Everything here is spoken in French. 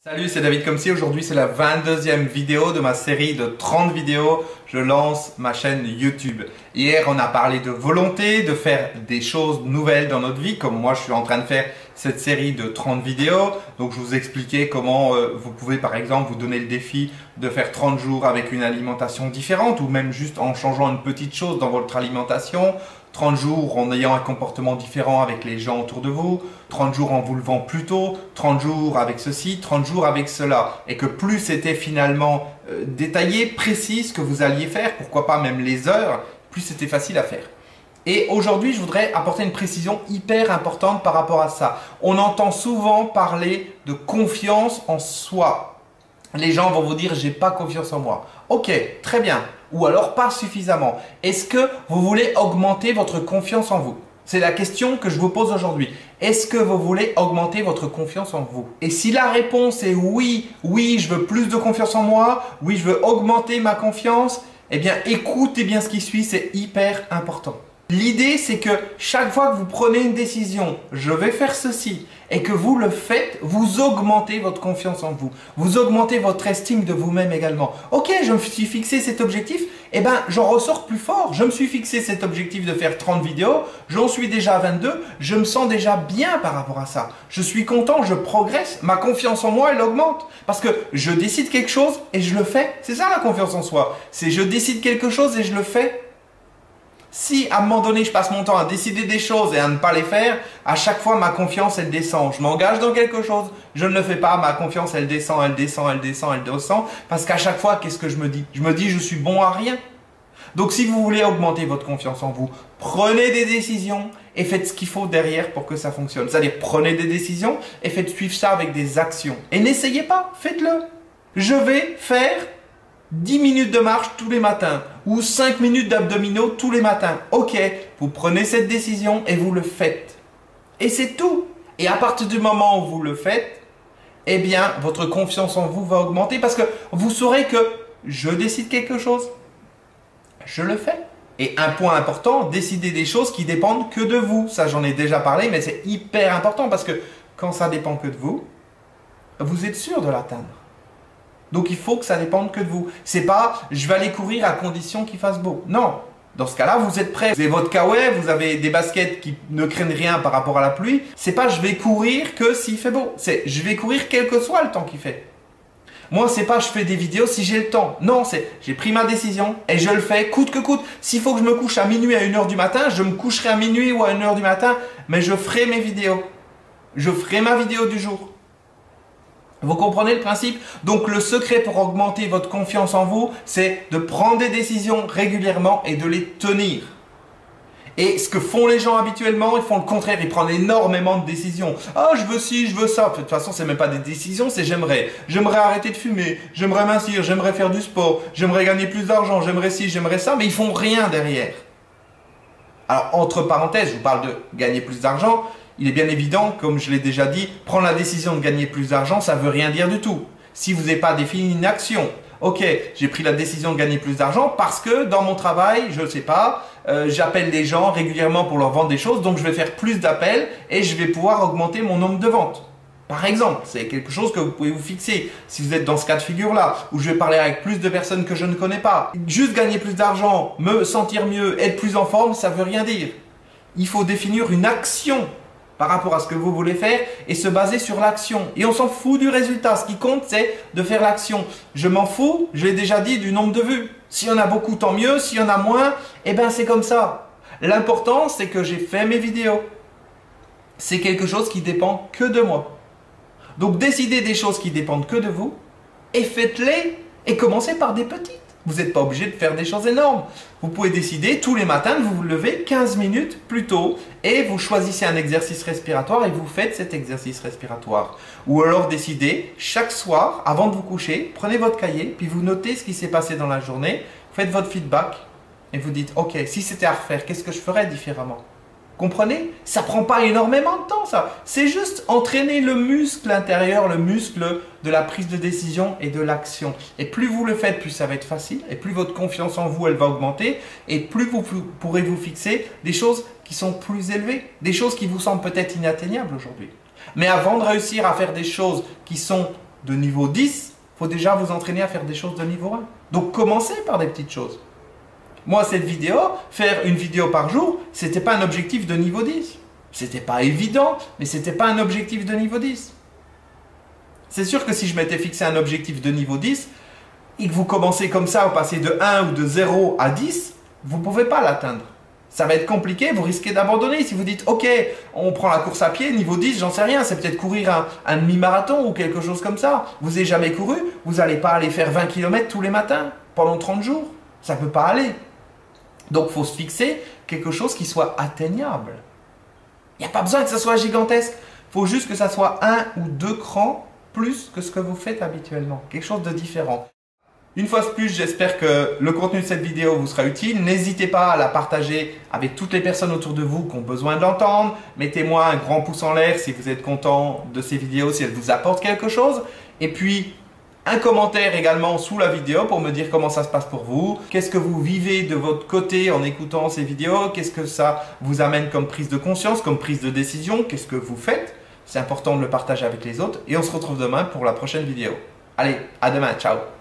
Salut, c'est David Comcy. Aujourd'hui, c'est la 22e vidéo de ma série de 30 vidéos. Je lance ma chaîne YouTube. Hier, on a parlé de volonté, de faire des choses nouvelles dans notre vie, comme moi, je suis en train de faire cette série de 30 vidéos. Donc, je vous expliquais comment vous pouvez, par exemple, vous donner le défi de faire 30 jours avec une alimentation différente ou même juste en changeant une petite chose dans votre alimentation. 30 jours en ayant un comportement différent avec les gens autour de vous, 30 jours en vous levant plus tôt, 30 jours avec ceci, 30 jours avec cela. Et que plus c'était finalement détaillé, précis ce que vous alliez faire, pourquoi pas même les heures, plus c'était facile à faire. Et aujourd'hui, je voudrais apporter une précision hyper importante par rapport à ça. On entend souvent parler de confiance en soi. Les gens vont vous dire « j'ai pas confiance en moi ». Ok, très bien. Ou alors pas suffisamment. Est-ce que vous voulez augmenter votre confiance en vous? C'est la question que je vous pose aujourd'hui. Est-ce que vous voulez augmenter votre confiance en vous? Et si la réponse est oui, oui, je veux plus de confiance en moi, oui, je veux augmenter ma confiance, eh bien écoutez bien ce qui suit, c'est hyper important. L'idée, c'est que chaque fois que vous prenez une décision, je vais faire ceci, et que vous le faites, vous augmentez votre confiance en vous. Vous augmentez votre estime de vous-même également. Ok, je me suis fixé cet objectif, eh bien, j'en ressors plus fort. Je me suis fixé cet objectif de faire 30 vidéos, j'en suis déjà à 22, je me sens déjà bien par rapport à ça. Je suis content, je progresse, ma confiance en moi, elle augmente. Parce que je décide quelque chose et je le fais. C'est ça la confiance en soi. C'est je décide quelque chose et je le fais. Si à un moment donné, je passe mon temps à décider des choses et à ne pas les faire, à chaque fois, ma confiance, elle descend. Je m'engage dans quelque chose, je ne le fais pas, ma confiance, elle descend, elle descend, elle descend, elle descend. Parce qu'à chaque fois, qu'est-ce que je me dis? Je me dis, je suis bon à rien. Donc, si vous voulez augmenter votre confiance en vous, prenez des décisions et faites ce qu'il faut derrière pour que ça fonctionne. C'est-à-dire, prenez des décisions et faites suivre ça avec des actions. Et n'essayez pas, faites-le. Je vais faire 10 minutes de marche tous les matins ou 5 minutes d'abdominaux tous les matins. Ok, vous prenez cette décision et vous le faites. Et c'est tout. Et à partir du moment où vous le faites, eh bien, votre confiance en vous va augmenter parce que vous saurez que je décide quelque chose, je le fais. Et un point important, décider des choses qui dépendent que de vous. Ça, j'en ai déjà parlé, mais c'est hyper important parce que quand ça dépend que de vous, vous êtes sûr de l'atteindre. Donc, il faut que ça dépende que de vous. C'est pas « je vais aller courir à condition qu'il fasse beau ». Non. Dans ce cas-là, vous êtes prêt. Vous avez votre kawaii, vous avez des baskets qui ne craignent rien par rapport à la pluie. C'est pas « je vais courir que s'il fait beau ». C'est « je vais courir quel que soit le temps qu'il fait ». Moi, c'est pas « je fais des vidéos si j'ai le temps ». Non, c'est « j'ai pris ma décision et je le fais coûte que coûte ». S'il faut que je me couche à minuit à 1h du matin, je me coucherai à minuit ou à 1h du matin, mais je ferai mes vidéos. Je ferai ma vidéo du jour. Vous comprenez le principe? Donc le secret pour augmenter votre confiance en vous, c'est de prendre des décisions régulièrement et de les tenir. Et ce que font les gens habituellement, ils font le contraire, ils prennent énormément de décisions. Ah, je veux ci, je veux ça. De toute façon, c'est même pas des décisions, c'est j'aimerais. J'aimerais arrêter de fumer, j'aimerais mincir, j'aimerais faire du sport, j'aimerais gagner plus d'argent, j'aimerais ci, j'aimerais ça, mais ils font rien derrière. Alors, entre parenthèses, je vous parle de gagner plus d'argent. Il est bien évident, comme je l'ai déjà dit, prendre la décision de gagner plus d'argent, ça ne veut rien dire du tout. Si vous n'avez pas défini une action, ok, j'ai pris la décision de gagner plus d'argent parce que dans mon travail, je ne sais pas, j'appelle des gens régulièrement pour leur vendre des choses, donc je vais faire plus d'appels et je vais pouvoir augmenter mon nombre de ventes. Par exemple, c'est quelque chose que vous pouvez vous fixer si vous êtes dans ce cas de figure-là, où je vais parler avec plus de personnes que je ne connais pas. Juste gagner plus d'argent, me sentir mieux, être plus en forme, ça ne veut rien dire. Il faut définir une action par rapport à ce que vous voulez faire et se baser sur l'action. Et on s'en fout du résultat. Ce qui compte, c'est de faire l'action. Je m'en fous, je l'ai déjà dit, du nombre de vues. S'il y en a beaucoup, tant mieux. S'il y en a moins, eh bien c'est comme ça. L'important, c'est que j'ai fait mes vidéos. C'est quelque chose qui dépend que de moi. Donc décidez des choses qui dépendent que de vous et faites-les et commencez par des petites. Vous n'êtes pas obligé de faire des choses énormes. Vous pouvez décider tous les matins de vous lever 15 minutes plus tôt et vous choisissez un exercice respiratoire et vous faites cet exercice respiratoire. Ou alors décidez chaque soir, avant de vous coucher, prenez votre cahier puis vous notez ce qui s'est passé dans la journée, faites votre feedback et vous dites « Ok, si c'était à refaire, qu'est-ce que je ferais différemment ?» Comprenez? Ça prend pas énormément de temps, ça. C'est juste entraîner le muscle intérieur, le muscle de la prise de décision et de l'action. Et plus vous le faites, plus ça va être facile. Et plus votre confiance en vous, elle va augmenter. Et plus vous pourrez vous fixer des choses qui sont plus élevées. Des choses qui vous semblent peut-être inatteignables aujourd'hui. Mais avant de réussir à faire des choses qui sont de niveau 10, il faut déjà vous entraîner à faire des choses de niveau 1. Donc commencez par des petites choses. Moi, cette vidéo, faire une vidéo par jour, ce n'était pas un objectif de niveau 10. C'était pas évident, mais ce n'était pas un objectif de niveau 10. C'est sûr que si je m'étais fixé un objectif de niveau 10 et que vous commencez comme ça, vous passez de 1 ou de 0 à 10, vous ne pouvez pas l'atteindre. Ça va être compliqué, vous risquez d'abandonner. Si vous dites, ok, on prend la course à pied, niveau 10, j'en sais rien, c'est peut-être courir un demi-marathon ou quelque chose comme ça. Vous n'avez jamais couru, vous n'allez pas aller faire 20 km tous les matins pendant 30 jours. Ça ne peut pas aller. Donc, il faut se fixer quelque chose qui soit atteignable. Il n'y a pas besoin que ça soit gigantesque. Il faut juste que ça soit 1 ou 2 crans plus que ce que vous faites habituellement. Quelque chose de différent. Une fois de plus, j'espère que le contenu de cette vidéo vous sera utile. N'hésitez pas à la partager avec toutes les personnes autour de vous qui ont besoin d'entendre. Mettez-moi un grand pouce en l'air si vous êtes content de ces vidéos, si elles vous apportent quelque chose. Et puis, un commentaire également sous la vidéo pour me dire comment ça se passe pour vous. Qu'est-ce que vous vivez de votre côté en écoutant ces vidéos? Qu'est-ce que ça vous amène comme prise de conscience, comme prise de décision? Qu'est-ce que vous faites? C'est important de le partager avec les autres. Et on se retrouve demain pour la prochaine vidéo. Allez, à demain, ciao!